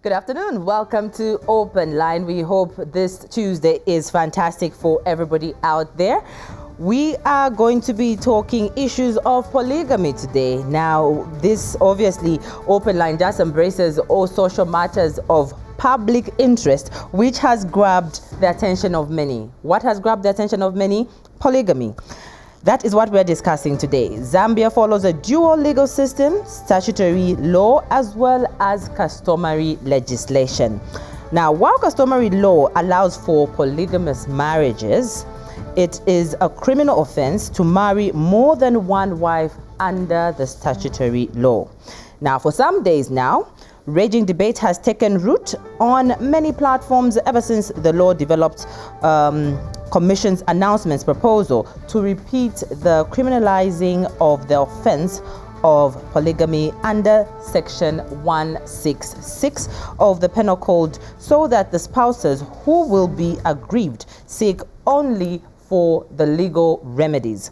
Good afternoon. Welcome to Open Line. We hope this Tuesday is fantastic for everybody out there. We are going to be talking issues of polygamy today. Now, this obviously Open Line just embraces all social matters of public interest, which has grabbed the attention of many. What has grabbed the attention of many? Polygamy. That is what we're discussing today. Zambia follows a dual legal system, statutory law, as well as customary legislation. Now, while customary law allows for polygamous marriages, it is a criminal offense to marry more than one wife under the statutory law. Now, for some days now, raging debate has taken root on many platforms ever since the law developed Commission's announcements proposal to repeat the criminalizing of the offense of polygamy under Section 166 of the Penal Code, so that the spouses who will be aggrieved seek only for the legal remedies.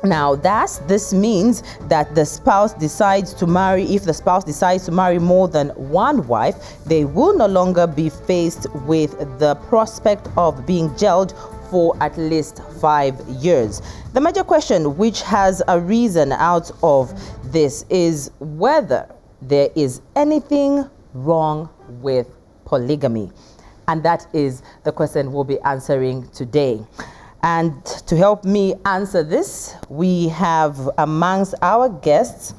Now, this means that the spouse decides to marry, if the spouse decides to marry more than one wife, they will no longer be faced with the prospect of being jailed for at least 5 years. The major question which has arisen out of this is whether there is anything wrong with polygamy. And that is the question we'll be answering today. And to help me answer this, we have amongst our guests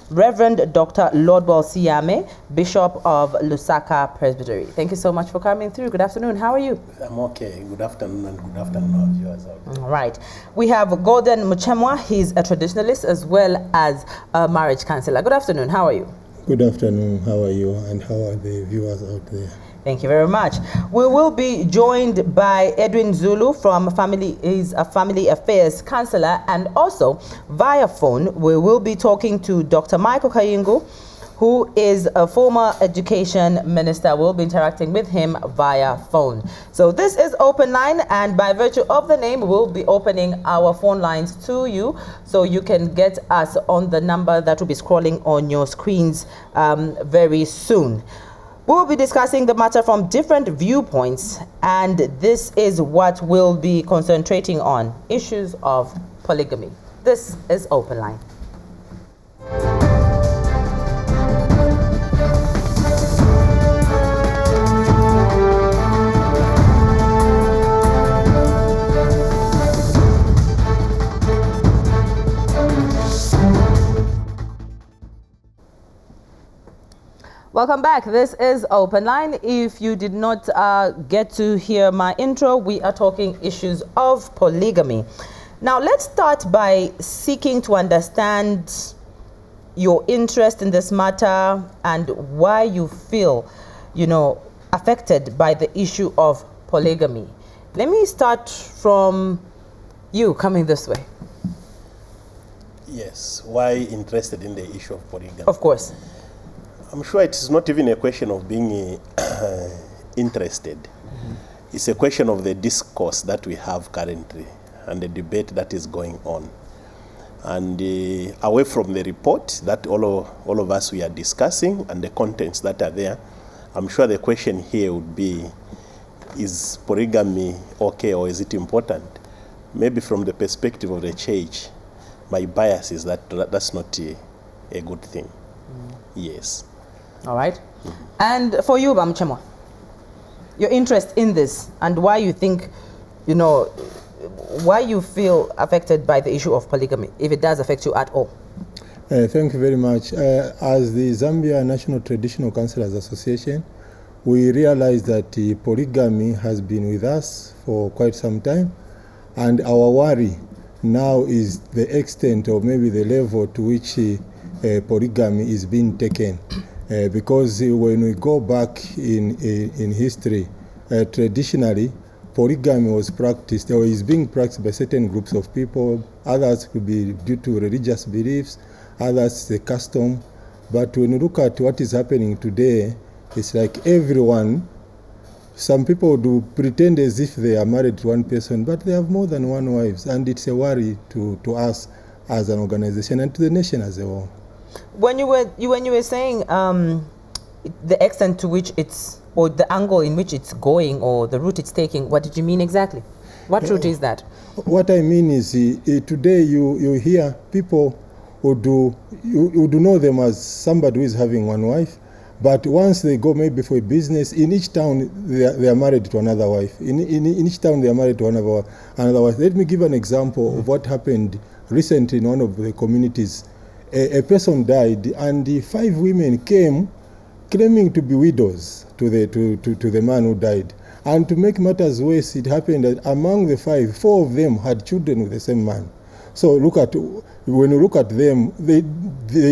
Reverend Dr. Lordwell Siame, Bishop of Lusaka Presbytery. Thank you so much for coming through. Good afternoon. How are you? I'm okay. Good afternoon, and good afternoon, our viewers out there. All right. We have Gordon Muchemwa. He's a traditionalist as well as a marriage counselor. Good afternoon. How are you? Good afternoon. How are you? And how are the viewers out there? Thank you very much. We will be joined by Edwin Zulu from he's a family affairs counselor, and also via phone we will be talking to Dr. Michael Kaingu, who is a former education minister. We'll be interacting with him via phone. So this is Open Line, and by virtue of the name, we'll be opening our phone lines to you, so you can get us on the number that will be scrolling on your screens very soon. We'll be discussing the matter from different viewpoints, and this is what we'll be concentrating on: issues of polygamy. This is Open Line. Welcome back. This is Open Line. If you did not get to hear my intro, we are talking issues of polygamy. Now, let's start by seeking to understand your interest in this matter and why you feel, affected by the issue of polygamy. Let me start from you, coming this way. Yes. Why interested in the issue of polygamy? Of course. I'm sure it is not even a question of being interested. Mm-hmm. It's a question of the discourse that we have currently and the debate that is going on. And away from the report that all of us we are discussing and the contents that are there, I'm sure the question here would be, is polygamy okay or is it important? Maybe from the perspective of the church, my bias is that's not a good thing. Mm. Yes. All right. Mm-hmm. And for you, Muchemwa, your interest in this and why you think, why you feel affected by the issue of polygamy, if it does affect you at all. Thank you very much. As the Zambia National Traditional Counsellors Association, we realize that polygamy has been with us for quite some time, and our worry now is the extent or maybe the level to which polygamy is being taken. Because when we go back in history, traditionally, polygamy was practiced or is being practiced by certain groups of people. Others could be due to religious beliefs, others the custom. But when you look at what is happening today, it's like everyone, some people do pretend as if they are married to one person, but they have more than one wife, and it's a worry to us as an organization and to the nation as a whole. When you were saying the extent to which it's, or the angle in which it's going, or the route it's taking, what did you mean exactly? What route is that? What I mean is, today you hear people who do know them as somebody who is having one wife, but once they go maybe for a business, in each town they are married to another wife. In each town they are married to another wife. Let me give an example of what happened recently in one of the communities. A person died, and the 5 women came claiming to be widows to the man who died. And to make matters worse, it happened that among the 5, 4 of them had children with the same man. So when you look at them, they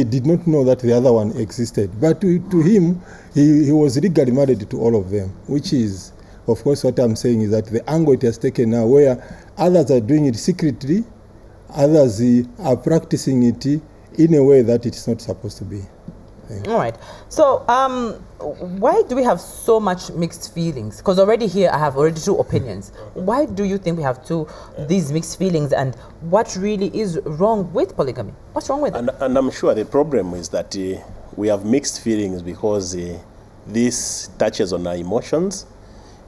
did not know that the other one existed. But to him, he was legally married to all of them, which is, of course, what I'm saying is that the angle it has taken now, where others are doing it secretly, others are practicing it in a way that it's not supposed to be. All right. So, why do we have so much mixed feelings? Because already here I have already 2 opinions. Why do you think we have these mixed feelings, and what really is wrong with polygamy? What's wrong with it? And I'm sure the problem is that we have mixed feelings because this touches on our emotions.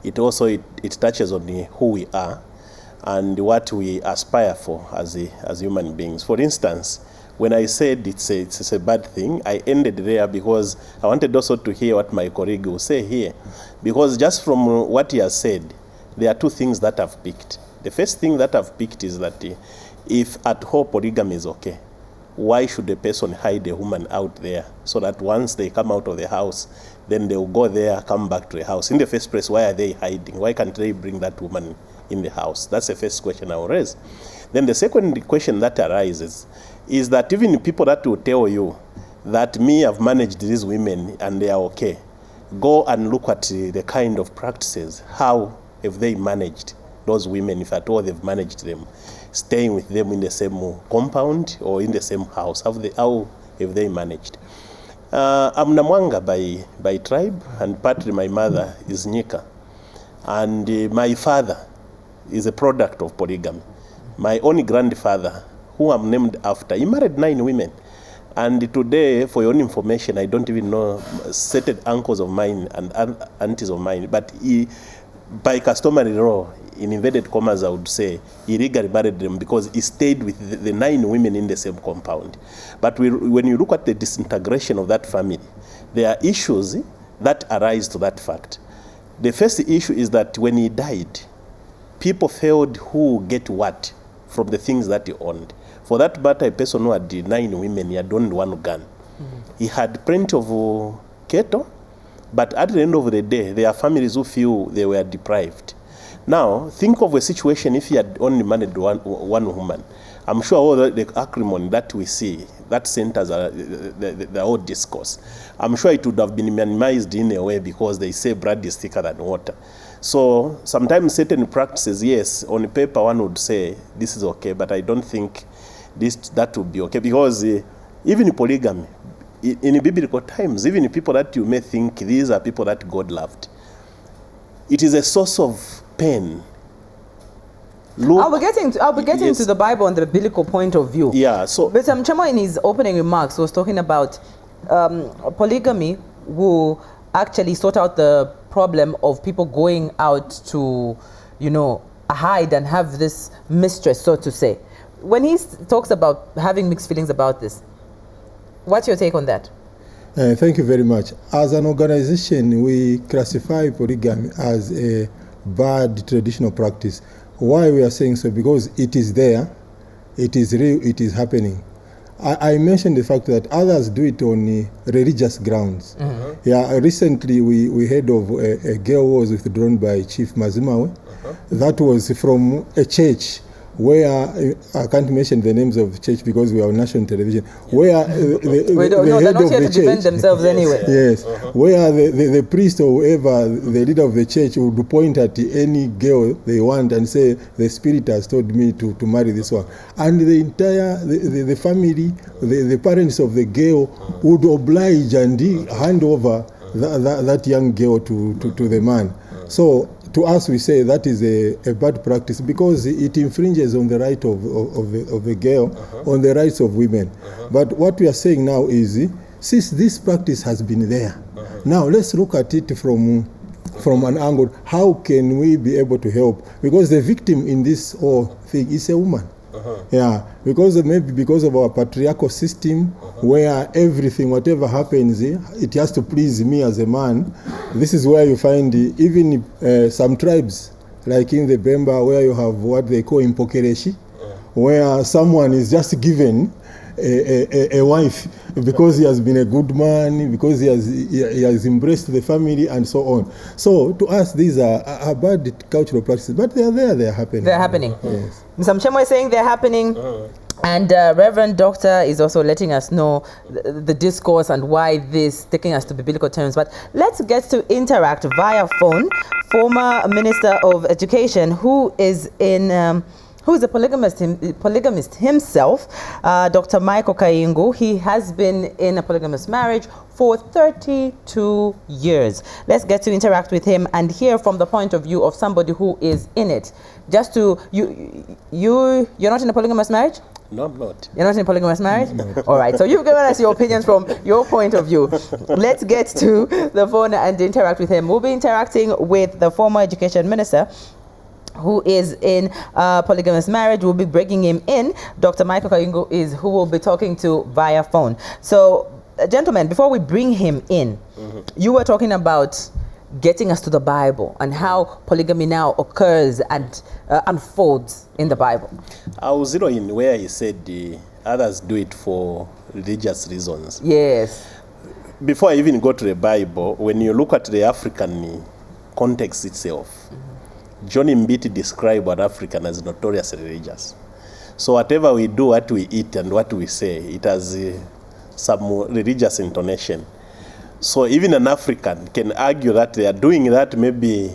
It also it touches on who we are and what we aspire for as human beings. For instance, when I said it's a bad thing, I ended there because I wanted also to hear what my colleague will say here. Because just from what he has said, there are 2 things that I've picked. The first thing that I've picked is that if at home polygamy is okay, why should a person hide a woman out there so that once they come out of the house, then they will go there, come back to the house? In the first place, why are they hiding? Why can't they bring that woman in the house? That's the first question I will raise. Then the second question that arises is that even people that will tell you that I've managed these women and they are okay, go and look at the kind of practices. How have they managed those women, if at all they've managed them, staying with them in the same compound or in the same house? How have they managed? I'm Namwanga by tribe, and partly my mother is Nyika. And my father is a product of polygamy. My only grandfather, who I'm named after, he married 9 women. And today, for your own information, I don't even know certain uncles of mine and aunties of mine, but he, by customary law, in inverted commas, I would say, he legally married them because he stayed with the 9 women in the same compound. But when you look at the disintegration of that family, there are issues that arise to that fact. The first issue is that when he died, people failed who get what from the things that he owned. For that matter, a person who had 9 women, he had owned 1 gun. He had plenty of cattle, but at the end of the day, there are families who feel they were deprived. Now, think of a situation if he had only married one woman. I'm sure all the acrimony that we see, that centers the whole discourse, I'm sure it would have been minimized in a way because they say blood is thicker than water. So sometimes certain practices, yes, on paper one would say this is okay, but I don't think that would be okay, because even polygamy, in biblical times, even people that you may think these are people that God loved, it is a source of pain. Look, I'll be getting to the Bible and the biblical point of view. Yeah. So, but Muchemwa, in his opening remarks, was talking about polygamy will actually sort out the problem of people going out to, hide and have this mistress, so to say. When he talks about having mixed feelings about this, what's your take on that? Thank you very much. As an organization, we classify polygamy as a bad traditional practice. Why we are saying so? Because it is there, it is real, it is happening. I mentioned the fact that others do it on religious grounds. Mm-hmm. Yeah, recently we heard of a girl who was withdrawn by Chief Mazimawe. That was from a church where, I can't mention the names of the church because we are on national television, where the head of the church, themselves anyway. Yes, where the priest or whoever, the leader of the church, would point at any girl they want and say, the spirit has told me to marry this one. And the entire, the family, the parents of the girl would oblige and hand over that young girl to the man. So, to us, we say that is a bad practice because it infringes on the right of the girl, on the rights of women. But what we are saying now is, since this practice has been there, Now let's look at it from an angle. How can we be able to help? Because the victim in this whole thing is a woman. Yeah, because maybe because of our patriarchal system, where everything, whatever happens, it has to please me as a man. This is where you find even some tribes, like in the Bemba, where you have what they call impokereshi, where someone is just given a wife because he has been a good man, because he has embraced the family and so on. So to us, these are bad cultural practices, but they are there, they are happening. They're happening. Yes. Mr. Muchemwa is saying they're happening. And Reverend Doctor is also letting us know the discourse and why this taking us to biblical terms. But let's get to interact via phone. Former Minister of Education, who is a polygamist himself, Dr. Michael Kaingu. He has been in a polygamous marriage for 32 years. Let's get to interact with him and hear from the point of view of somebody who is in it. Just to, you're not in a polygamous marriage? No, I'm not. You're not in a polygamous marriage? All right, so you've given us your opinions from your point of view. Let's get to the phone and interact with him. We'll be interacting with the former education minister, who is in polygamous marriage. We'll be bringing him in. Dr. Michael Kaingu is who we'll be talking to via phone. So, gentlemen, before we bring him in, you were talking about getting us to the Bible and how polygamy now occurs and unfolds in the Bible. I will zero in where he said others do it for religious reasons. Yes. Before I even go to the Bible, when you look at the African context itself, John Mbiti described an African as notoriously religious. So whatever we do, what we eat and what we say, it has some religious intonation. So even an African can argue that they are doing that maybe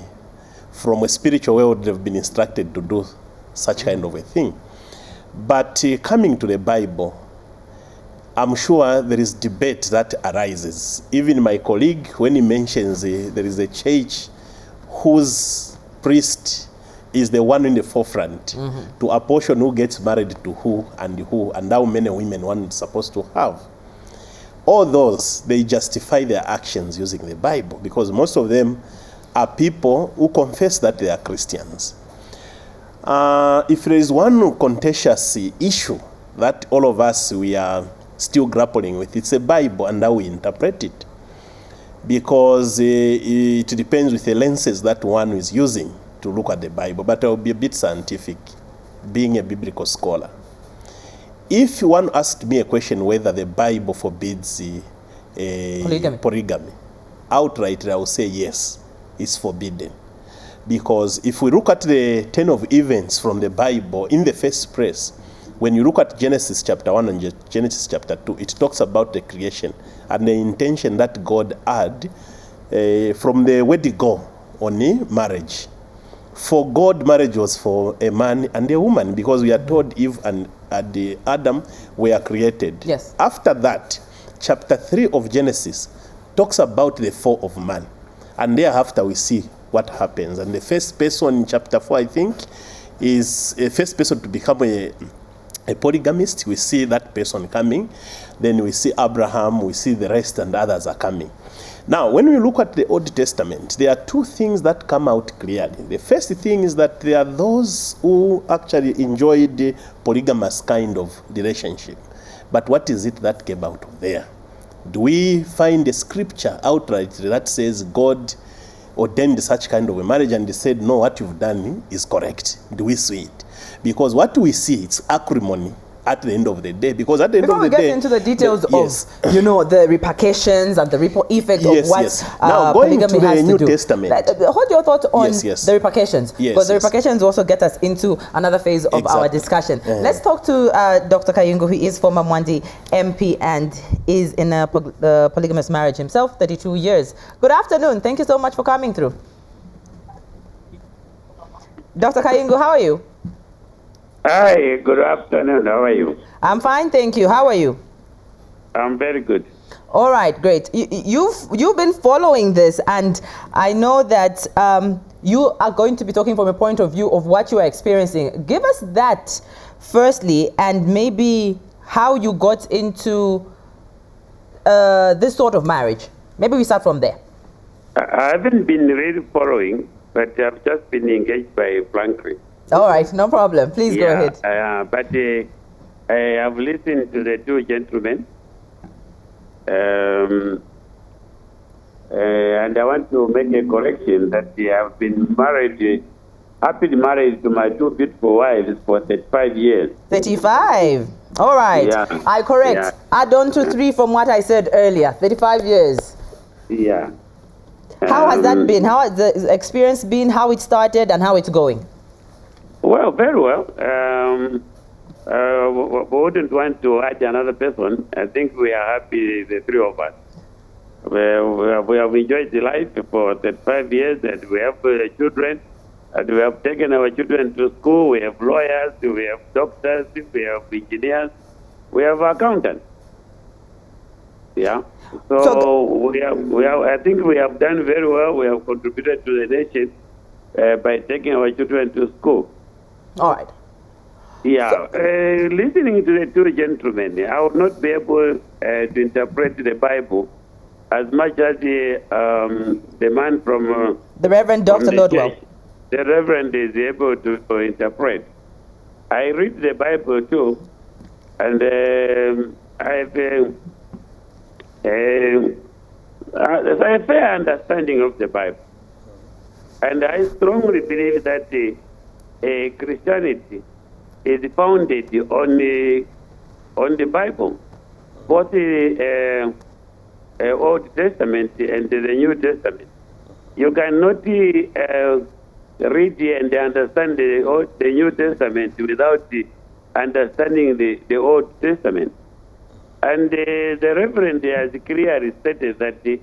from a spiritual world they've been instructed to do such kind of a thing. But coming to the Bible, I'm sure there is debate that arises. Even my colleague, when he mentions there is a church whose priest is the one in the forefront to apportion who gets married to who, and how many women one is supposed to have. All those, they justify their actions using the Bible, because most of them are people who confess that they are Christians. If there is one contentious issue that all of us, we are still grappling with, it's the Bible and how we interpret it. Because it depends with the lenses that one is using to look at the Bible. But I will be a bit scientific, being a biblical scholar. If one asked me a question whether the Bible forbids polygamy, outright I will say yes, it's forbidden. Because if we look at the 10 of events from the Bible, in the first place, when you look at Genesis chapter 1 and Genesis chapter 2, it talks about the creation and the intention that God had from the word go on marriage. For God, marriage was for a man and a woman, because we are told Eve and Adam were created. Yes. After that, chapter 3 of Genesis talks about the fall of man. And thereafter we see what happens. And the first person in chapter 4, I think, is a first person to become a polygamist. We see that person coming. Then we see Abraham, we see the rest, and others are coming. Now, when we look at the Old Testament, there are two things that come out clearly. The first thing is that there are those who actually enjoyed the polygamous kind of relationship. But what is it that came out of there? Do we find a scripture outright that says God ordained such kind of a marriage and he said, no, what you've done is correct? Do we see it? Because what we see, it's acrimony at the end of the day. Because at the end of the day, before we get into the details of, the repercussions and the ripple effect of what now, going polygamy to the has New to do. Testament. Hold your thought on the repercussions. Because the repercussions also get us into another phase of our discussion. Let's talk to Dr. Kaingu, who is former Mwandi MP and is in a polygamous marriage himself, 32 years. Good afternoon. Thank you so much for coming through. Dr. Kaingu, how are you? Hi, good afternoon. How are you? I'm fine, thank you. How are you? I'm very good. All right, great. You've been following this, and I know that you are going to be talking from a point of view of what you are experiencing. Give us that firstly, and maybe how you got into this sort of marriage. Maybe we start from there. I haven't been really following, but I've just been engaged by blankly. All right, no problem. Please go ahead. But I have listened to the two gentlemen, and I want to make a correction that I have been married, happily married to my two beautiful wives for 35 years. 35. All right. Yeah. I correct. Yeah. Add on to 3 from what I said earlier. 35 years. Yeah. How has that been? How has the experience been? How it started and how it's going? Well, very well. We wouldn't want to add another person. I think we are happy, the three of us. We have enjoyed the life for 35 years, and we have children, and we have taken our children to school. We have lawyers, we have doctors, we have engineers, we have accountants. Yeah. So we have. I think we have done very well. We have contributed to the nation by taking our children to school. All right. Yeah. Listening to the two gentlemen, I would not be able to interpret the Bible as much as the man from the Reverend Dr. Lordwell. The Reverend is able to interpret. I read the Bible too, and I have a fair understanding of the Bible. And I strongly believe that Christianity is founded on the Bible, both the Old Testament and the New Testament. You cannot read and understand the New Testament without understanding the Old Testament. And the Reverend has clearly stated that in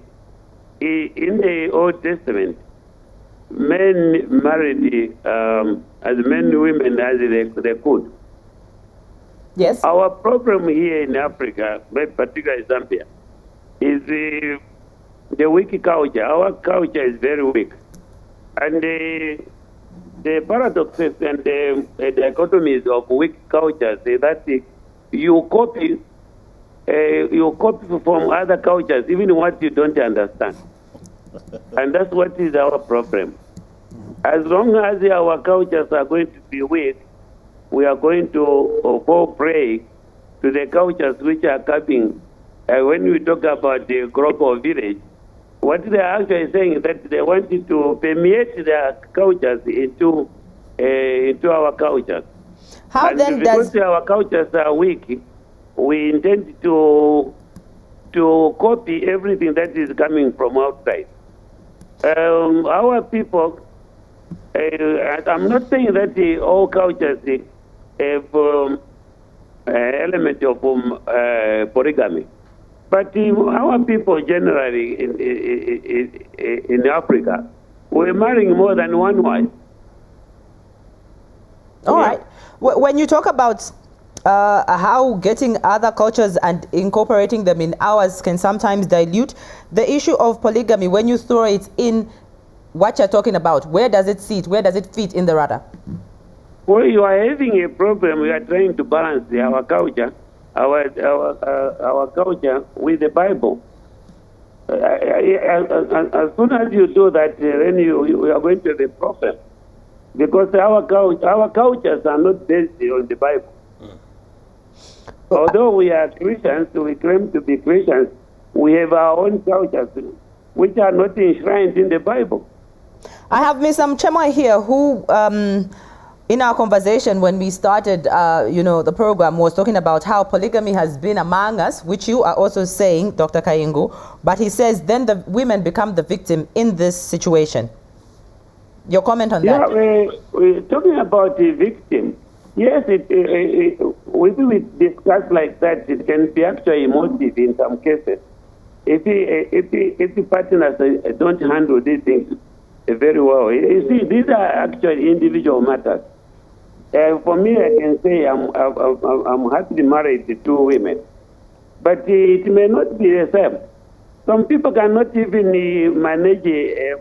the Old Testament, men married as many women as they could. Yes. Our problem here in Africa, particularly Zambia, is the weak culture. Our culture is very weak. And the paradoxes and the dichotomies of weak cultures is that you copy from other cultures, even what you don't understand. And that's what is our problem. As long as our cultures are going to be weak, we are going to fall prey to the cultures which are coming. When we talk about the global village, what they are actually saying is that they want to permeate their cultures into our cultures. How and then because our cultures are weak, we intend to copy everything that is coming from outside. Our people, I'm not saying that all cultures have element of polygamy, but our people generally in Africa, we're marrying more than one wife. All right. When you talk about how getting other cultures and incorporating them in ours can sometimes dilute the issue of polygamy, when you throw it in what you're talking about, where does it sit? Where does it fit in the radar? Well, you are having a problem. We are trying to balance our culture, our culture with the Bible. As soon as you do that, then you are going to have a problem, because our cultures are not based on the Bible. Although we are Christians, we claim to be Christians, we have our own cultures which are not enshrined in the Bible. I have Ms. Muchemwa here who, in our conversation when we started, the program, was talking about how polygamy has been among us, which you are also saying, Dr. Kaingu, but he says then the women become the victim in this situation. Your comment on that? Yeah, we're talking about the victim. Yes, when we discuss like that, it can be actually emotive in some cases. If the partners don't handle these things very well, you see, these are actually individual matters. For me, I can say I'm happily married to two women, but it may not be the same. Some people cannot even manage a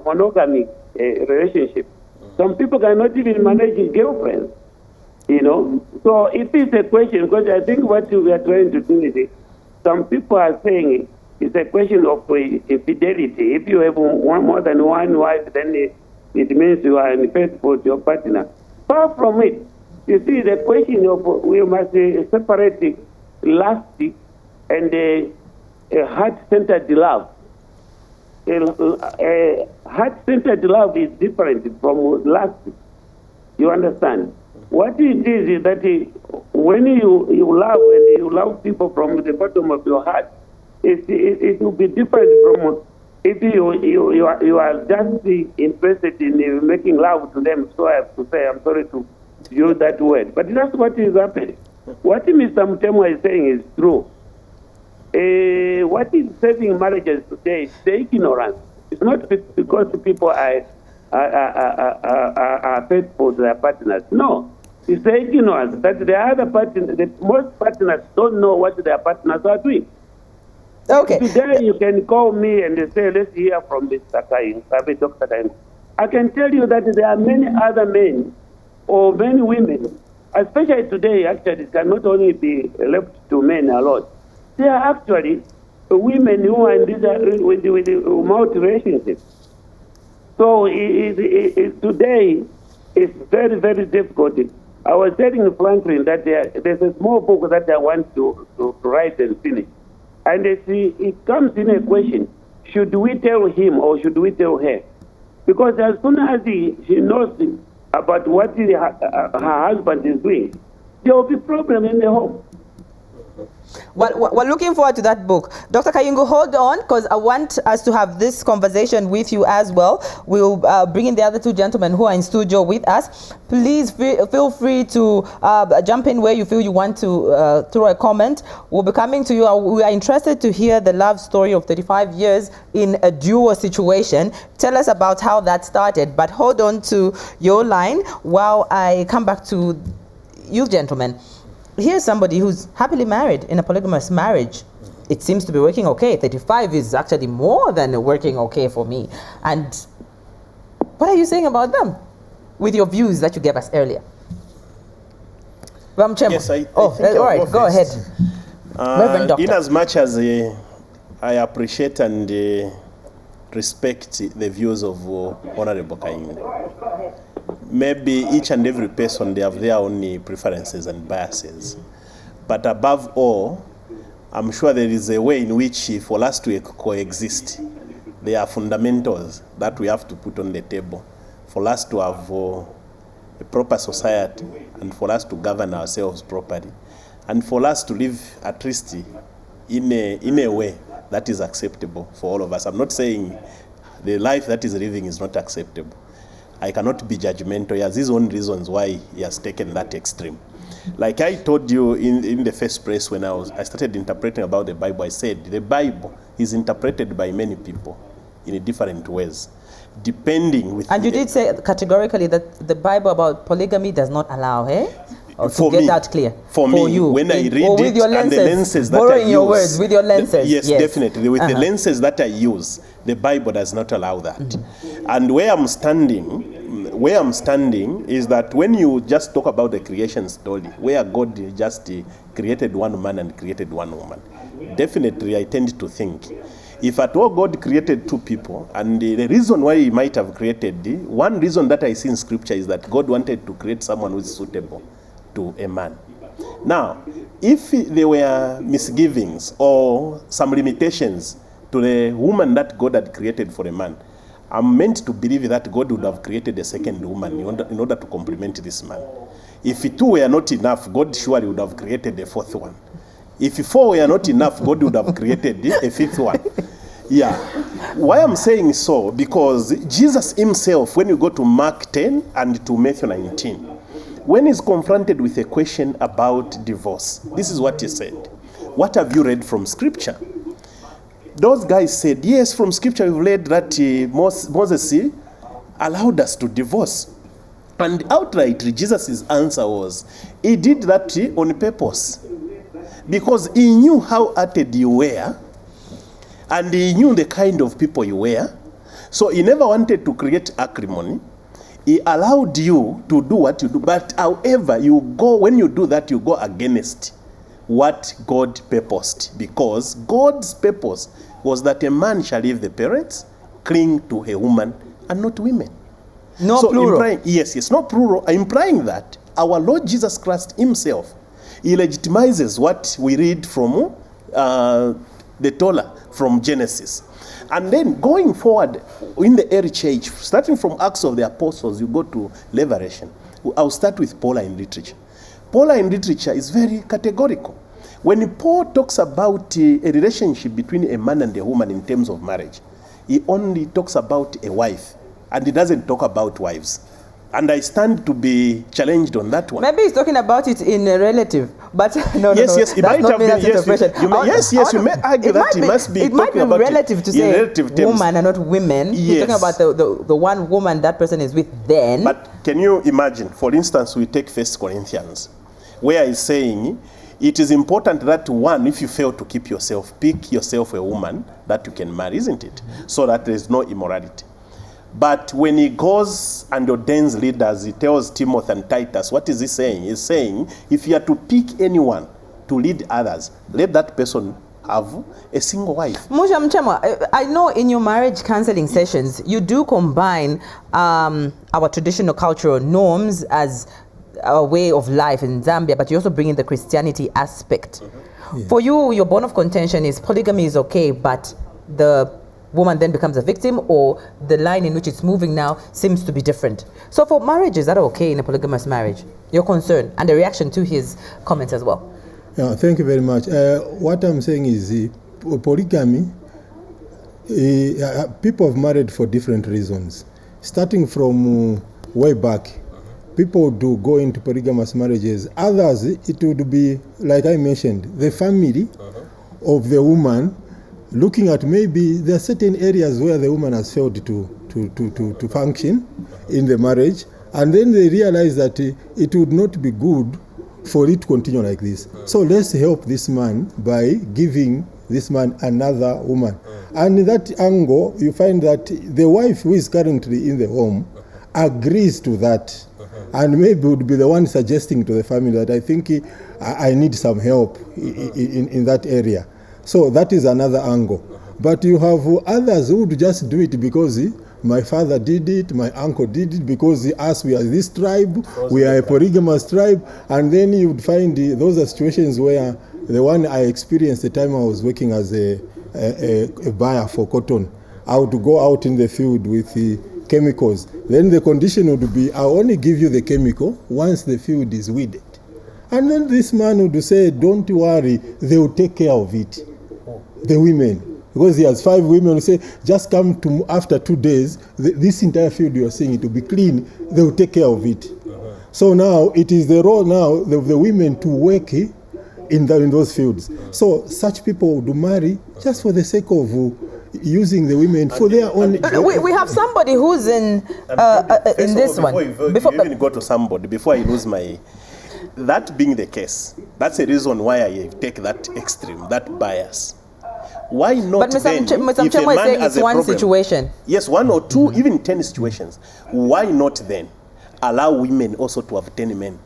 monogamy relationship. Some people cannot even manage girlfriends. So it is a question, because I think what we are trying to do is, some people are saying It's a question of fidelity. If you have more than one wife, then it means you are unfaithful to your partner. Far from it. You see, the question of we must separate lust and heart-centered love. Heart-centered love is different from lust. You understand? What it is that when you love and you love people from the bottom of your heart, it will be different from if you are just interested in making love to them. So I have to say, I'm sorry to use that word, but that's what is happening. What Mr. Muchemwa is saying is true. What is saving marriages today is the ignorance. It's not because people are faithful to their partners. No, it's the ignorance that the other partner, most partners don't know what their partners are doing. Okay. Today you can call me and say, let's hear from Mr. Kaingu, Dr. Kaingu. I can tell you that there are many other men or many women, especially today, actually, it cannot only be left to men alone. There are actually women who are in this, with multi-relationships. So today, it's very, very difficult. I was telling Franklin that there's a small book that I want to write and finish. And it comes in a question, should we tell him or should we tell her? Because as soon as she knows about what her husband is doing, there will be problem in the home. Well, we're looking forward to that book. Dr. Kaingu, hold on, because I want us to have this conversation with you as well. We'll bring in the other two gentlemen who are in studio with us. Please feel free to jump in where you feel you want to throw a comment. We'll be coming to you. We are interested to hear the love story of 35 years in a duo situation. Tell us about how that started. But hold on to your line while I come back to you gentlemen. Here's somebody who's happily married in a polygamous marriage. It seems to be working okay. 35 is actually more than working okay for me. And what are you saying about them with your views that you gave us earlier? Muchemwa. Yes, I all right, go ahead. Reverend Doctor. In as much as I appreciate and respect the views of Honorable Kaingu, maybe each and every person, they have their own preferences and biases. But above all, I'm sure there is a way in which for us to coexist, there are fundamentals that we have to put on the table for us to have a proper society and for us to govern ourselves properly and for us to live at least in a way that is acceptable for all of us. I'm not saying the life that is living is not acceptable. I cannot be judgmental. He has his own reasons why he has taken that extreme. Like I told you in the first place when I started interpreting about the Bible, I said the Bible is interpreted by many people in different ways, depending with... And you did say categorically that the Bible about polygamy does not allow, eh? Or to get that clear. For me, you, when I read with your lenses, and the lenses that I borrowing use... your words, with your lenses. Yes, definitely. With the lenses that I use, the Bible does not allow that. Mm-hmm. And where I'm standing is that when you just talk about the creation story, where God just created one man and created one woman, definitely I tend to think, if at all God created two people, and the reason why he might have created, one reason that I see in scripture is that God wanted to create someone who is suitable to a man. Now, if there were misgivings or some limitations to the woman that God had created for a man, I'm meant to believe that God would have created a second woman in order to complement this man. If two were not enough, God surely would have created a fourth one. If four were not enough, God would have created a fifth one. Yeah. Why I'm saying so, because Jesus himself, when you go to Mark 10 and to Matthew 19, when he's confronted with a question about divorce, this is what he said. What have you read from scripture? Those guys said, yes, from scripture we've read that Moses allowed us to divorce. And outrightly, Jesus' answer was, he did that on purpose. Because he knew how hearted you were, and he knew the kind of people you were. So he never wanted to create acrimony. He allowed you to do what you do. But however, when you do that, you go against what God purposed, because God's purpose was that a man shall leave the parents, cling to a woman, and not women. No plural. Yes, not plural. Implying that our Lord Jesus Christ himself, he legitimizes what we read from the Torah, from Genesis. And then going forward in the early church, starting from Acts of the Apostles, you go to Revelation. I'll start with Pauline literature. Pauline literature is very categorical. When Paul talks about a relationship between a man and a woman in terms of marriage, he only talks about a wife, and he doesn't talk about wives. And I stand to be challenged on that one. Maybe he's talking about it in a relative, but no, yes, it might have been. You may argue that he must be. It might be relative to say woman and not women. Yes. He's talking about the one woman that person is with then. But can you imagine? For instance, we take 1 Corinthians, where he's saying it is important that one, if you fail to keep yourself, pick yourself a woman that you can marry, isn't it? So that there is no immorality. But when he goes and ordains leaders, he tells Timothy and Titus, what is he saying? He's saying, if you are to pick anyone to lead others, let that person have a single wife. Muchemwa, I know in your marriage counseling sessions, you do combine our traditional cultural norms as a way of life in Zambia, but you also bring in the Christianity aspect. Mm-hmm. Yeah. For you, your bone of contention is polygamy is okay, but the woman then becomes a victim, or the line in which it's moving now seems to be different. So for marriages that are okay in a polygamous marriage, your concern and the reaction to his comments as well. Yeah, thank you very much. What I'm saying is polygamy, people have married for different reasons. Starting from way back, people do go into polygamous marriages. Others, it would be, like I mentioned, the family of the woman, looking at maybe there are certain areas where the woman has failed to function in the marriage, and then they realize that it would not be good for it to continue like this. So let's help this man by giving this man another woman. And in that angle, you find that the wife who is currently in the home agrees to that, and maybe would be the one suggesting to the family that I think I need some help in that area. So that is another angle. But you have others who would just do it because my father did it, my uncle did it, because us, we are this tribe, we are a polygamous tribe. And then you would find those are situations where the one I experienced the time I was working as a buyer for cotton. I would go out in the field with the chemicals. Then the condition would be, I'll only give you the chemical once the field is weeded. And then this man would say, don't worry, they will take care of it. The women, because he has 5 women who say, just come to after 2 days, this entire field you are seeing, it will be clean, they will take care of it. So now it is the role now of the women to work in those fields. So such people would marry just for the sake of using the women for their own. We have somebody who's in this one. Before you even go to somebody, before I lose my... That being the case, that's the reason why I take that extreme, that bias. Why not but then, Mr. if a Muchemwa man is saying has it's a one problem, situation. Yes, 1 or 2, even 10 situations. Why not then allow women also to have 10 men?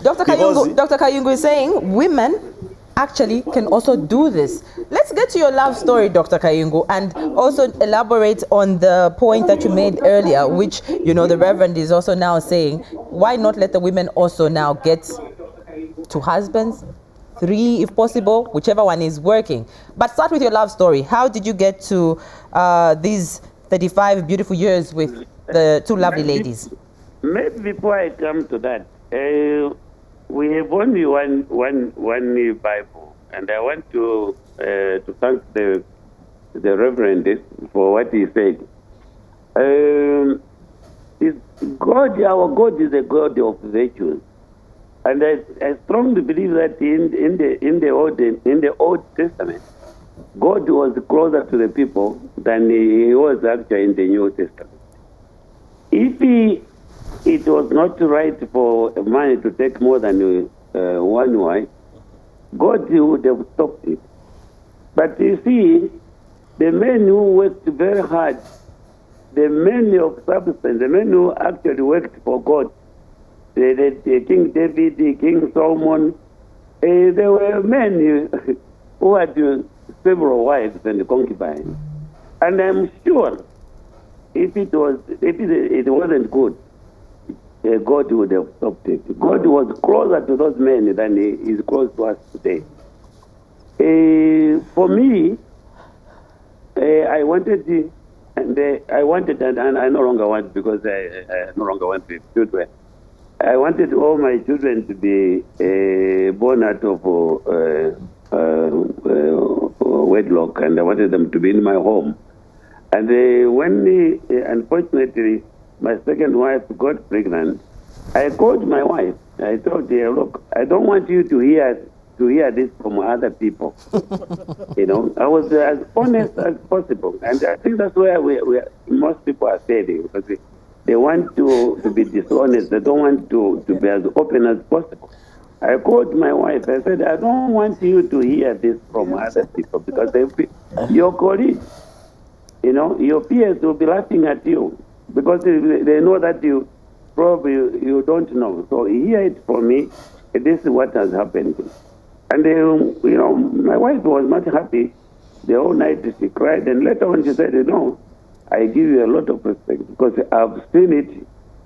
Dr. Kaingu is saying women actually can also do this. Let's get to your love story, Dr. Kaingu, and also elaborate on the point that you made earlier, which, you know, the Reverend is also now saying, why not let the women also now get 2 husbands, 3 if possible, whichever one is working. But start with your love story. How did you get to these 35 beautiful years with the 2 lovely ladies? Maybe before I come to that, we have only one Bible, and I want to thank the Reverend for what he said. God, our God is a God of virtues. And I strongly believe that in the Old Testament, God was closer to the people than he was actually in the New Testament. If it was not right for a man to take more than one wife, God would have stopped it. But you see, the men who worked very hard, the men of substance, the men who actually worked for God, the King David, the King Solomon, There were men who had several wives and concubines. And I'm sure if it wasn't good, God would have stopped it. God was closer to those men than he is close to us today. For me, I wanted, and I no longer want, because I no longer want to have children. I wanted all my children to be born out of wedlock, and I wanted them to be in my home. And when unfortunately my second wife got pregnant, I called my wife. I told her, look, I don't want you to hear this from other people. You know, I was as honest as possible, and I think that's where most people are failing, because they want to be dishonest. They don't want to be as open as possible. I called my wife. I said, I don't want you to hear this from other people, because your colleagues, you know, your peers will be laughing at you, because they know that you don't know. So hear it from me. This is what has happened. And you know, my wife was not happy. The whole night she cried, and later on she said, you know, I give you a lot of respect, because I've seen it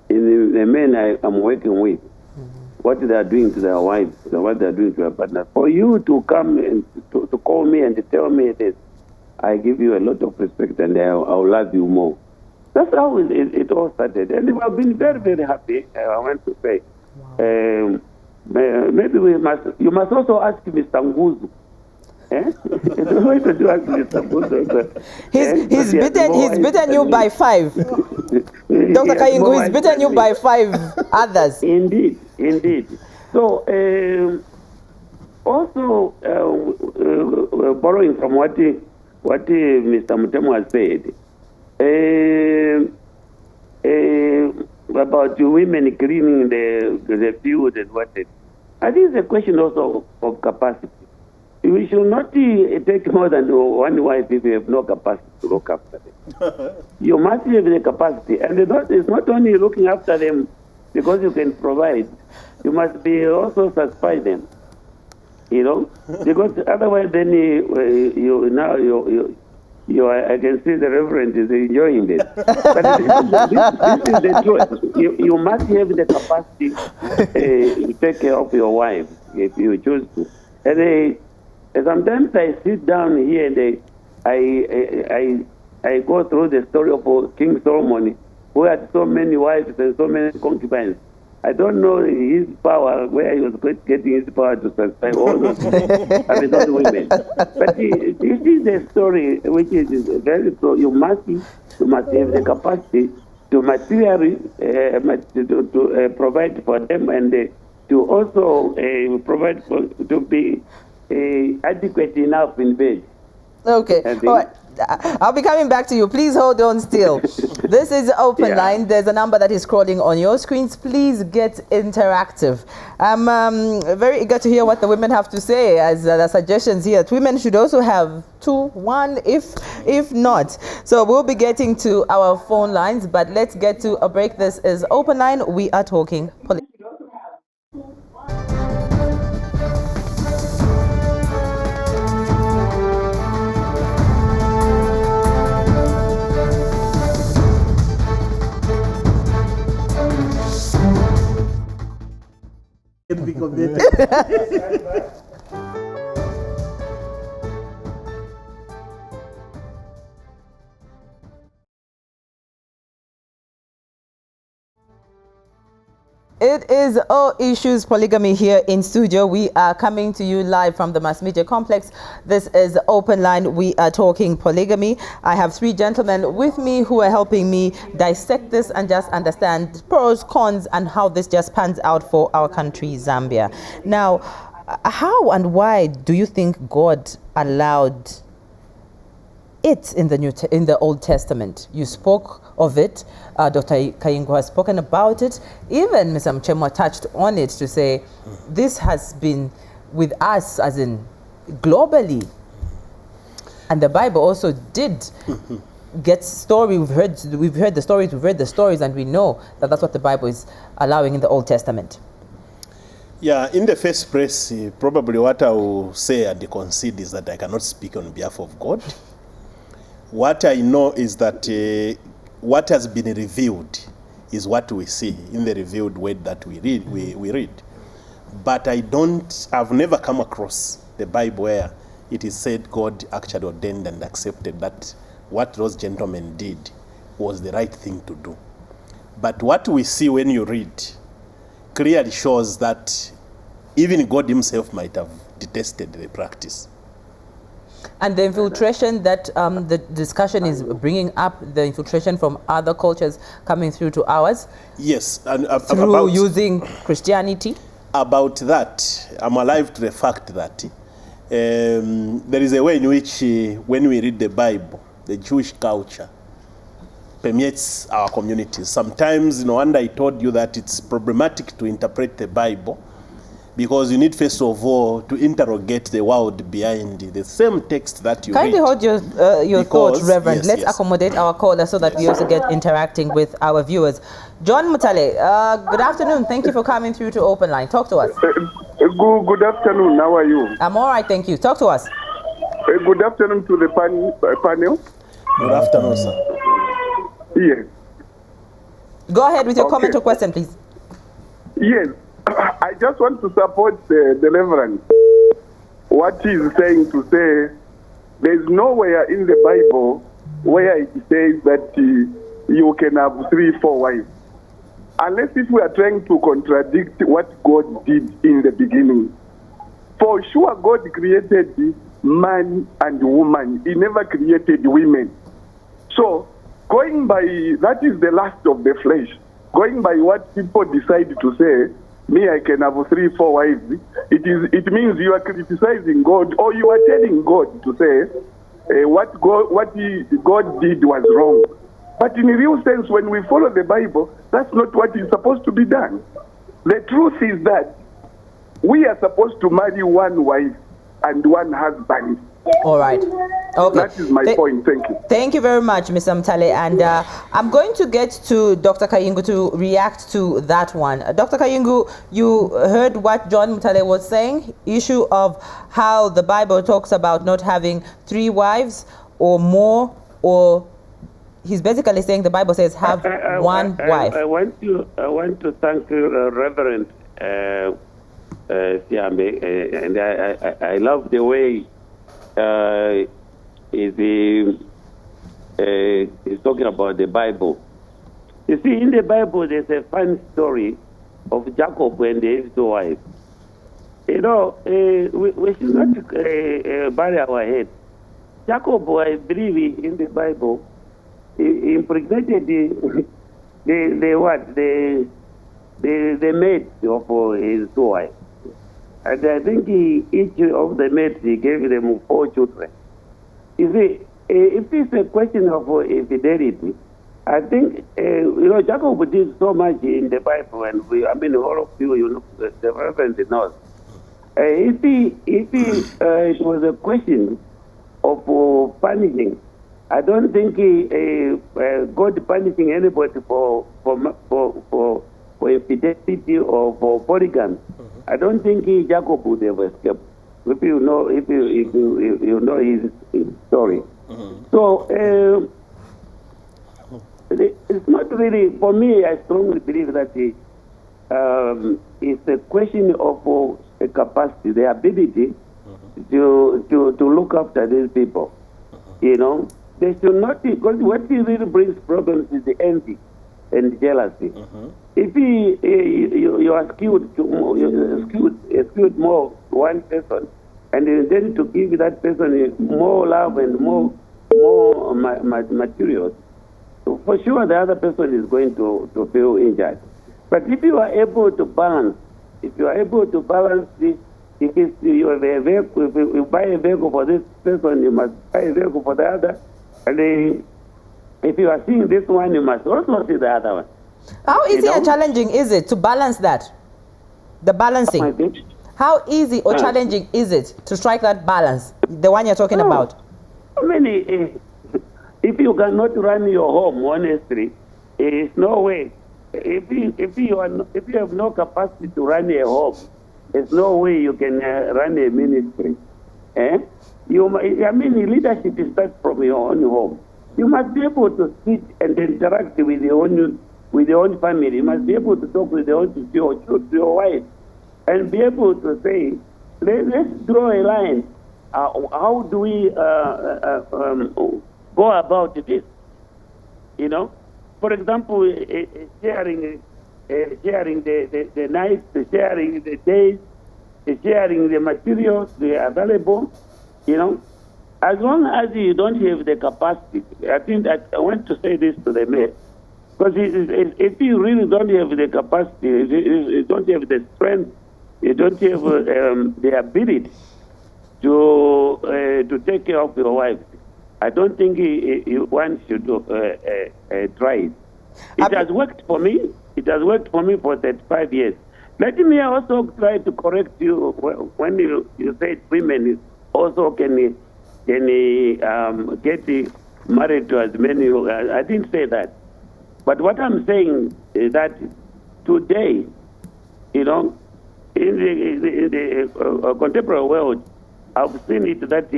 in the men I'm working with, what they are doing to their wives, what they are doing to their partners. For you to come and to call me and to tell me this, I give you a lot of respect, and I'll love you more. That's how it all started. And I've been very, very happy, I want to say. Wow. Maybe you must also ask Mr. Nguzu. He's beaten you by 5. Dr. Kaingu, he's beaten you by 5 others. Indeed. So, also, borrowing from what Mr. Muchemwa said, about women cleaning the field and whatever. I think it's a question also of capacity. We should not take more than one wife if you have no capacity to look after them. You must have the capacity. And it's not only looking after them because you can provide. You must be also satisfy them. You know? Because otherwise then I can see the Reverend is enjoying this. But this is the truth. You must have the capacity to take care of your wife if you choose to. And sometimes I sit down here and I go through the story of King Solomon, who had so many wives and so many concubines. I don't know his power, where he was getting his power to satisfy all those women. But this is the story which is very true. You must have the capacity to materially to provide for them, and to also provide to be adequate enough in bed. Okay. All right. I'll be coming back to you. Please hold on still. This is Open Line. There's a number that is scrolling on your screens. Please get interactive. I'm very eager to hear what the women have to say, as the suggestions here. Women should also have 2, 1, if not. So we'll be getting to our phone lines, but let's get to a break. This is Open Line. We are talking polygamy. It is All Issues Polygamy here in studio. We are coming to you live from the Mass Media Complex. This is Open Line. We are talking polygamy. I have 3 gentlemen with me who are helping me dissect this and just understand pros, cons, and how this just pans out for our country, Zambia. Now, how and why do you think God allowed it in the Old Testament? You spoke of it. Dr. Kaingu has spoken about it. Even Mr. Muchemwa touched on it to say this has been with us, as in globally. And the Bible also did get story. We've heard the stories, we've read the stories, and we know that that's what the Bible is allowing in the Old Testament. Yeah, in the first place, probably what I will say and concede is that I cannot speak on behalf of God. What I know is that what has been revealed is what we see in the revealed word that we read. We read. But I've never come across the Bible where it is said God actually ordained and accepted that what those gentlemen did was the right thing to do. But what we see when you read clearly shows that even God himself might have detested the practice. And the infiltration that the discussion is bringing up, the infiltration from other cultures coming through to ours. Yes, and through using Christianity. About that, I'm alive to the fact that there is a way in which when we read the Bible, the Jewish culture permeates our communities. Sometimes, and I told you that it's problematic to interpret the Bible because you need, first of all, to interrogate the world behind the same text that you Kindly read. hold your thoughts, Reverend. Yes, Let's accommodate our caller so that we also get interacting with our viewers. John Mutale, good afternoon. Thank you for coming through to Open Line. Talk to us. Good afternoon. How are you? I'm all right, thank you. Talk to us. Good afternoon to the panel. Good afternoon, sir. Yes. Go ahead with your comment or question, please. Yes. I just want to support the Reverend. What he's saying to say, there's nowhere in the Bible where it says that you can have 3, 4 wives. Unless if we are trying to contradict what God did in the beginning. For sure, God created man and woman. He never created women. So, going by, that is the lust of the flesh. Going by what people decide to say, me, I can have 3, 4 wives. It means you are criticizing God, or you are telling God to say what God did was wrong. But in a real sense, when we follow the Bible, that's not what is supposed to be done. The truth is that we are supposed to marry one wife and one husband. All right. Okay. That is my point. Thank you. Thank you very much, Mr. Mtale. And I'm going to get to Dr. Kaingu to react to that one. Dr. Kaingu, you heard what John Mtale was saying, issue of how the Bible talks about not having 3 wives or more, or he's basically saying the Bible says have one wife. I want to thank Reverend Siame, and I love the way he's talking about the Bible. You see, in the Bible, there's a fun story of Jacob and his 2 wives. We should not bury our head. Jacob, I believe in the Bible, he impregnated the maid of his 2 wives. And I think each of the maids, he gave them 4 children. You see, if it's a question of infidelity, I think, Jacob did so much in the Bible, and all of you, the reverend knows. If it was a question of punishing, I don't think God punishing anybody for infidelity or for polygamy. I don't think Jacob would have escaped. If you know his story. So it's not really, for me, I strongly believe that it's a question of a capacity, the ability to look after these people. They should not, because what really brings problems is the envy and jealousy. If you are skewed more one person, and you intend to give that person more love and more materials, so for sure the other person is going to feel injured. But if you are able to balance, this, if you have a vehicle, if you buy a vehicle for this person, you must buy a vehicle for the other, and if you are seeing this one, you must also see the other one. How easy and challenging is it to balance that? The balancing. How easy or challenging is it to strike that balance? The one you're talking about? If you cannot run your home honestly, there is no way. If you have no capacity to run a home, there's no way you can run a ministry. Leadership starts from your own home. You must be able to sit and interact with your own family. You must be able to talk with your wife, and be able to say, let's draw a line. How do we go about this? You know, for example, sharing the nights, sharing the days, sharing the materials they are available. You know, as long as you don't have the capacity, I think that I want to say this to the men, because if you really don't have the capacity, you don't have the strength, you don't have the ability to take care of your wife, I don't think one should try it. It has worked for me. It has worked for me for 35 years. Let me also try to correct you when you said women also can get married to as many. I didn't say that. But what I'm saying is that today, you know, in the contemporary world, I've seen it that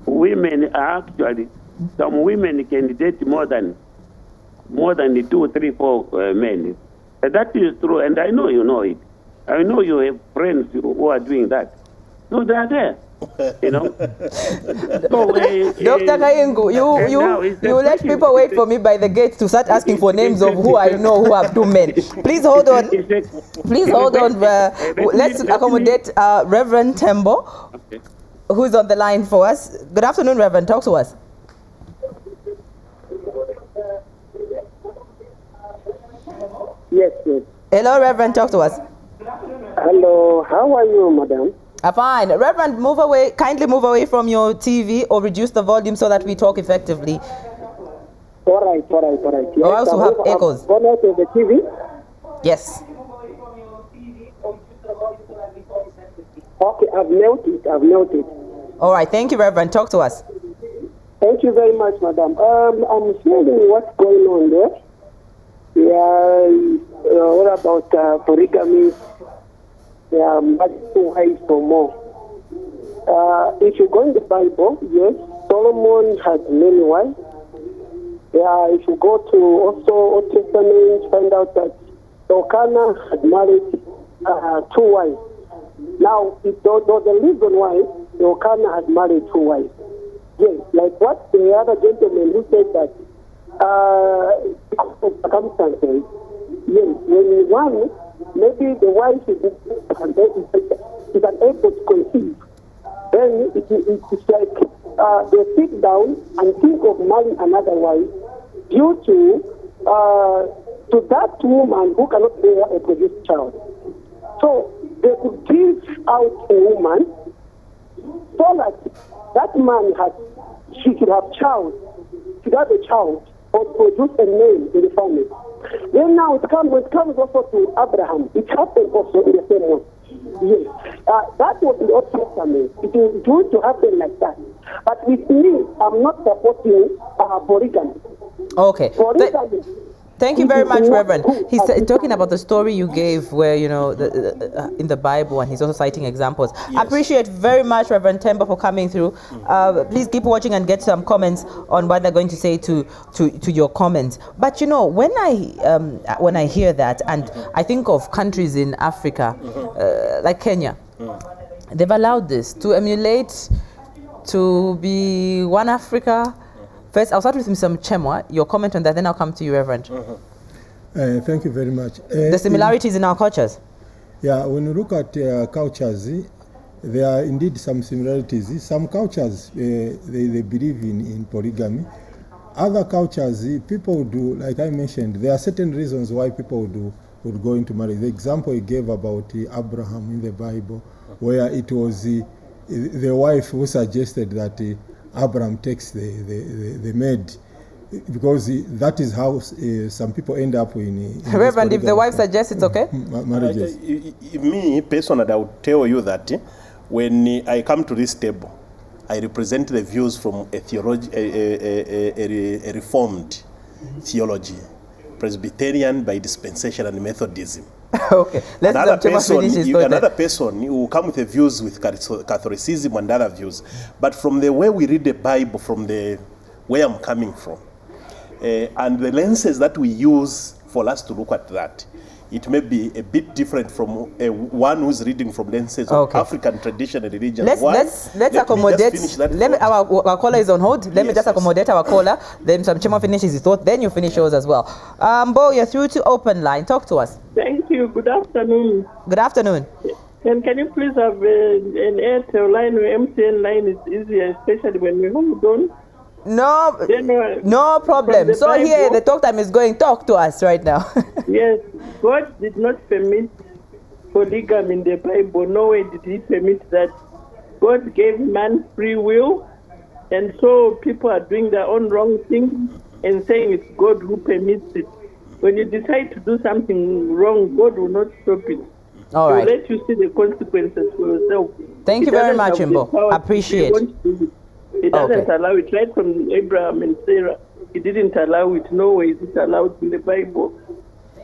women are actually, some women can date more than 2, 3, 4 men. And that is true, and I know you know it. I know you have friends who are doing that. So they are there. You know. Dr. Kaingu, you let people wait for me by the gate to start asking for names of who I know who have 2 men. Please hold on. Please hold on. Let's accommodate Reverend Tembo, who's on the line for us. Good afternoon, Reverend. Talk to us. Yes. Hello, Reverend. Talk to us. Hello. How are you, madam? Fine. Reverend, move away. Kindly move away from your TV or reduce the volume so that we talk effectively. All right. Yes, Or else we have echoes. Gone out of the TV? Yes. Okay, I've noted. All right. Thank you, Reverend. Talk to us. Thank you very much, madam. I'm hearing what's going on there. What about polygamy? There are multiple ways for more. If you go in the Bible, yes, Solomon had many wives. If you go to also Old Testament, find out that Elkanah had married 2 wives. Now, the reason why Elkanah had married 2 wives, yes, like what the other gentleman who said that because of circumstances, yes, when one, maybe the wife is unable to conceive, then it's like they sit down and think of marrying another wife due to that woman who cannot bear a produced child. So they could give out a woman so that man should have a child or produce a name in the family. Then now it comes also to Abraham. It happened also in the same way. Yes. That was in the Old Testament. It is going to happen like that. But with me, I'm not supporting polygamy. Okay. Polygamy. Thank you very much, Reverend. He's talking about the story you gave where, you know, in the Bible, and he's also citing examples. Yes. I appreciate very much, Reverend Temba, for coming through. Please keep watching and get some comments on what they're going to say to your comments. But, you know, when I hear that, and I think of countries in Africa, like Kenya, they've allowed this to emulate, to be one Africa. First, I'll start with Mr. Muchemwa, your comment on that, then I'll come to you, Reverend. Thank you very much. The similarities in our cultures. Yeah, when you look at cultures, there are indeed some similarities. Some cultures, they believe in polygamy. Other cultures, people do, like I mentioned, there are certain reasons why people would go into marriage. The example he gave about Abraham in the Bible, where it was the wife who suggested that Abraham takes the maid, because that is how some people end up in Reverend, if the wife suggests it's okay? Marriages. Me, personally, I would tell you that when I come to this table, I represent the views from a reformed theology, Presbyterian by dispensation and Methodism. Okay, let's finish his thought. Another person who come with the views with Catholicism and other views, but from the way we read the Bible, from the where I'm coming from, and the lenses that we use for us to look at that, it may be a bit different from one who's reading from lenses of African tradition and religion. Let's accommodate. Our caller is on hold. Let me just accommodate our caller. Then Muchemwa finishes his thought. Then you finish yours as well. Bo, you're through to Open Line. Talk to us. Thank you. Good afternoon. Good afternoon. And can you please have an Airtel line or MTN line? Is easier, especially when we're home done. No problem. So Bible, here the talk time is going. Talk to us right now. Yes, God did not permit polygamy in the Bible. No way did he permit that. God gave man free will, and so people are doing their own wrong things and saying it's God who permits it. When you decide to do something wrong, God will not stop it. All right. He'll let you see the consequences for yourself. Thank you very much, Imbo. Appreciate it. He doesn't allow it. Right from Abraham and Sarah, he didn't allow it. No way is it allowed in the Bible.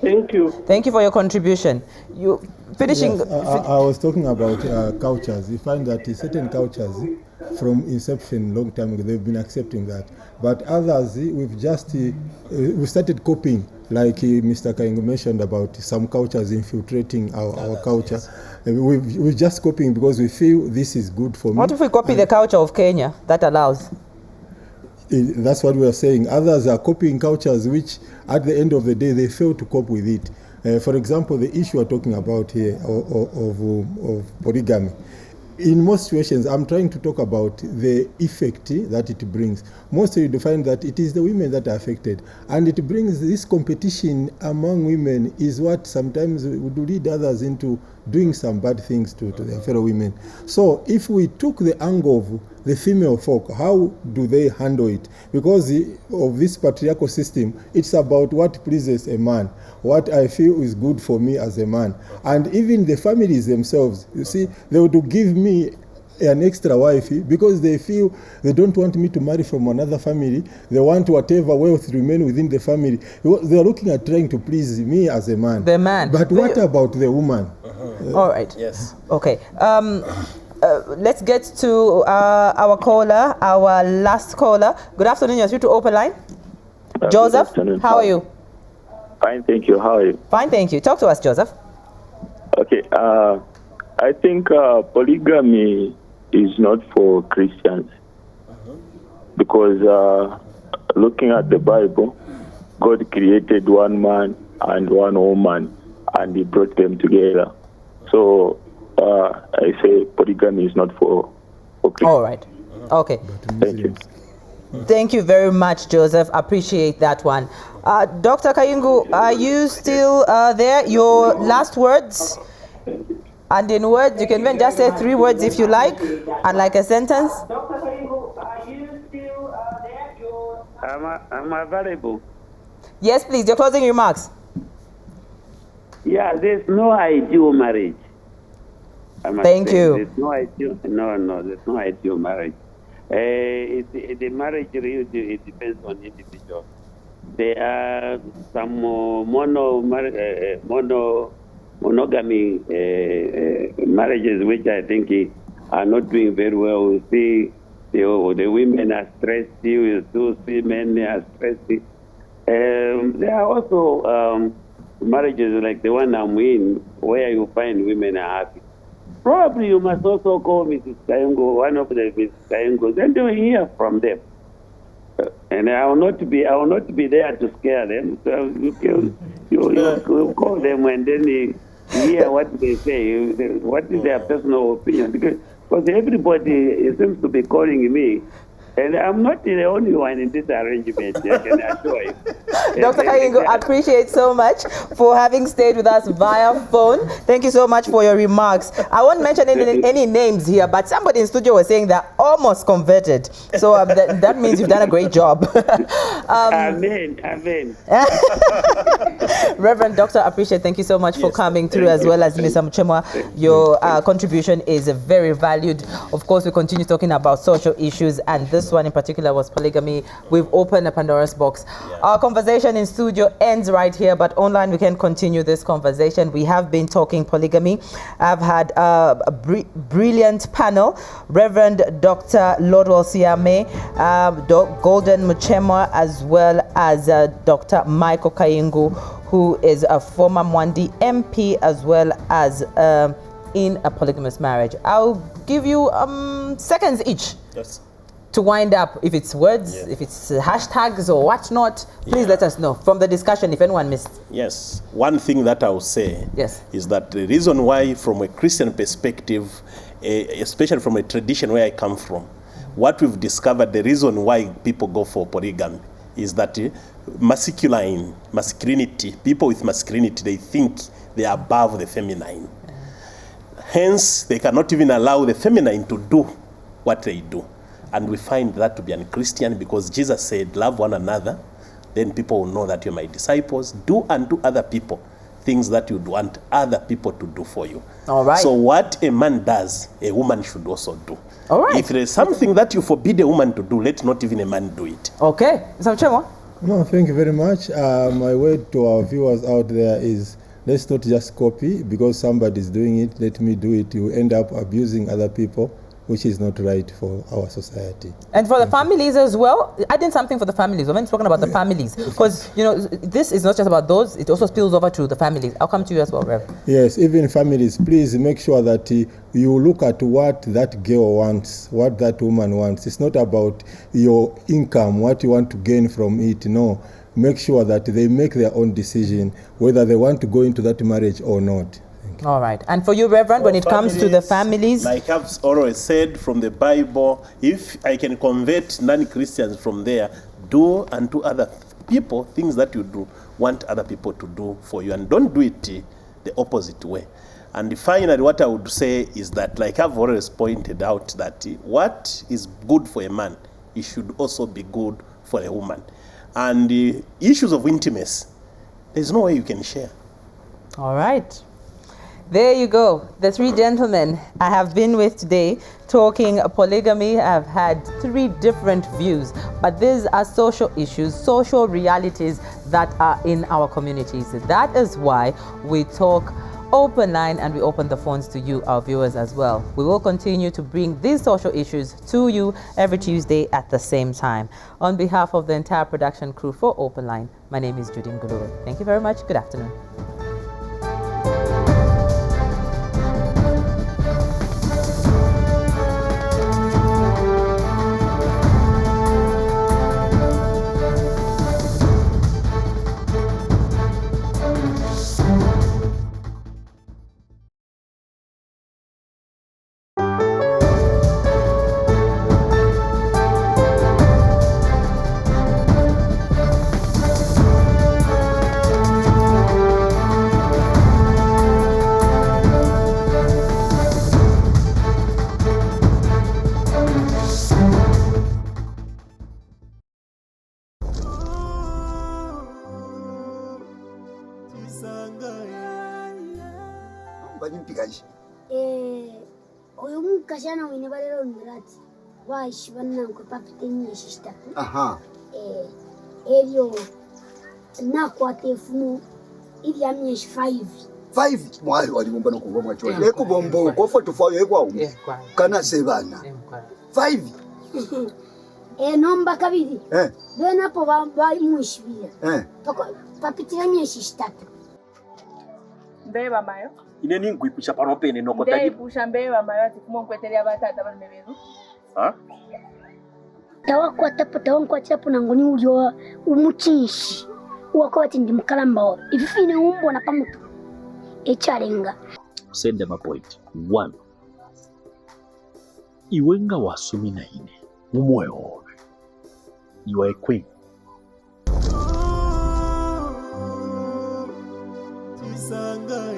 Thank you. Thank you for your contribution. You finishing? Yes, I was talking about cultures. You find that certain cultures, from inception, long time ago, they've been accepting that. But others, we've started copying, like Mr. Kaingu mentioned about some cultures infiltrating our culture. We're just copying because we feel this is good for me. What if we copy the culture of Kenya that allows? That's what we are saying. Others are copying cultures which, at the end of the day, they fail to cope with it. For example, the issue we're talking about here of polygamy. In most situations, I'm trying to talk about the effect that it brings. Mostly you find that it is the women that are affected. And it brings this competition among women is what sometimes would lead others into doing some bad things to their fellow women. So if we took the angle of the female folk, how do they handle it? Because of this patriarchal system, it's about what pleases a man, what I feel is good for me as a man. And even the families themselves, you see, they would give me an extra wife because they feel they don't want me to marry from another family. They want whatever wealth remain within the family. They are looking at trying to please me as a man. The man. But what about the woman? All right. Yes. Okay. Let's get to our caller, our last caller. Good afternoon. You're through to Open Line. Joseph, how are you? Fine, thank you. How are you? Fine, thank you. Talk to us, Joseph. Okay. I think polygamy is not for Christians because looking at the Bible, God created one man and one woman and he brought them together. So I say polygamy is not for Christians. All right. Okay. Thank you. Thank you very much, Joseph. Appreciate that one. Dr. Kaingu, are you still there? Your last words? And in words, you can even just say 3 words if you like, and like a sentence. Dr. Kaingu, are you still there? I'm available. Yes, please. Your closing remarks. Yeah, there's no ideal marriage. Thank you. There's no ideal. No, there's no ideal marriage. The marriage really it depends on individual. There are some monogamy marriages which I think are not doing very well. We see the women are stressed. We still see men are stressed. There are also marriages like the one I'm in where you find women are happy. Probably you must also call Mrs. Kaingu, one of the Mrs. Kaingu, then you hear from them. And I will not be there to scare them. So you call them and then you hear what they say, what is their personal opinion. Because everybody seems to be calling me. And I'm not the only one in this arrangement, I can assure you. Dr. Kaingu, I appreciate so much for having stayed with us via phone. Thank you so much for your remarks. I won't mention any names here, but somebody in studio was saying they're almost converted. So that means you've done a great job. Amen. Reverend Doctor, I appreciate. Thank you so much for coming through, as well as Mr. Muchemwa. Your contribution is very valued. Of course, we continue talking about social issues, and this one in particular was polygamy. We've opened a Pandora's box. Our conversation conversation in studio ends right here, but online we can continue this conversation. We have been talking polygamy. I've had a brilliant panel. Reverend Dr. Lordwell Siame, Golden Muchemwa, as well as Dr. Michael Kaingu, who is a former Mwandi MP, as well as in a polygamous marriage. I'll give you seconds each. Yes. To wind up, if it's words, if it's hashtags or whatnot, please let us know from the discussion if anyone missed. Yes. One thing that I will say is that the reason why, from a Christian perspective, especially from a tradition where I come from, what we've discovered, the reason why people go for polygamy is that masculinity, people with masculinity, they think they are above the feminine. Hence, they cannot even allow the feminine to do what they do. And we find that to be unchristian, because Jesus said, love one another, then people will know that you're my disciples. Do unto other people things that you'd want other people to do for you. All right. So what a man does, a woman should also do. All right. If there is something that you forbid a woman to do, let not even a man do it. Okay. Mr. Muchemwa? No, thank you very much. My word to our viewers out there is, let's not just copy because somebody's doing it, let me do it. You end up abusing other people, which is not right for our society. And for the families as well, adding something for the families. We've been talking about the families, because this is not just about those, it also spills over to the families. I'll come to you as well, Rev. Yes, even families, please make sure that you look at what that girl wants, what that woman wants. It's not about your income, what you want to gain from it, no. Make sure that they make their own decision, whether they want to go into that marriage or not. All right. And for you, Reverend, when it comes to the families? Like I've always said from the Bible, if I can convert non-Christians from there, do unto other people things that you do want other people to do for you. And don't do it the opposite way. And finally, what I would say is that, like I've always pointed out, that what is good for a man, it should also be good for a woman. And the issues of intimacy, there's no way you can share. All right. There you go. The three gentlemen I have been with today talking polygamy. I've had three different views, but these are social issues, social realities that are in our communities. That is why we talk open line and we open the phones to you, our viewers, as well. We will continue to bring these social issues to you every Tuesday at the same time. On behalf of the entire production crew for Open Line, my name is judyngulube. Thank you very much. Good afternoon. Oyo mukashana wine balero ndirati waishibana nkopapiteni yeshita. Aha. Elio nakwate fumu ili amyesh 5 mwali walimomba nokuva mwacho ekubombo kofa tufayo ekwawo kana sebana 5 nomba kabiri bena po ba muishibira papitira myeshita. Mbeba mayo ine ningwipusha paropene nokota ndai pusha mbeba mayo ati kumonkwetelia batata bali mebezo tawakwatira punangoni ulio umuchinshi uwakobati ndi mkalamba ifine umbo na pamutu echalenga. Send them a point. 1. Iwenga wasumi na ine umwewo. You are a queen. Tisanga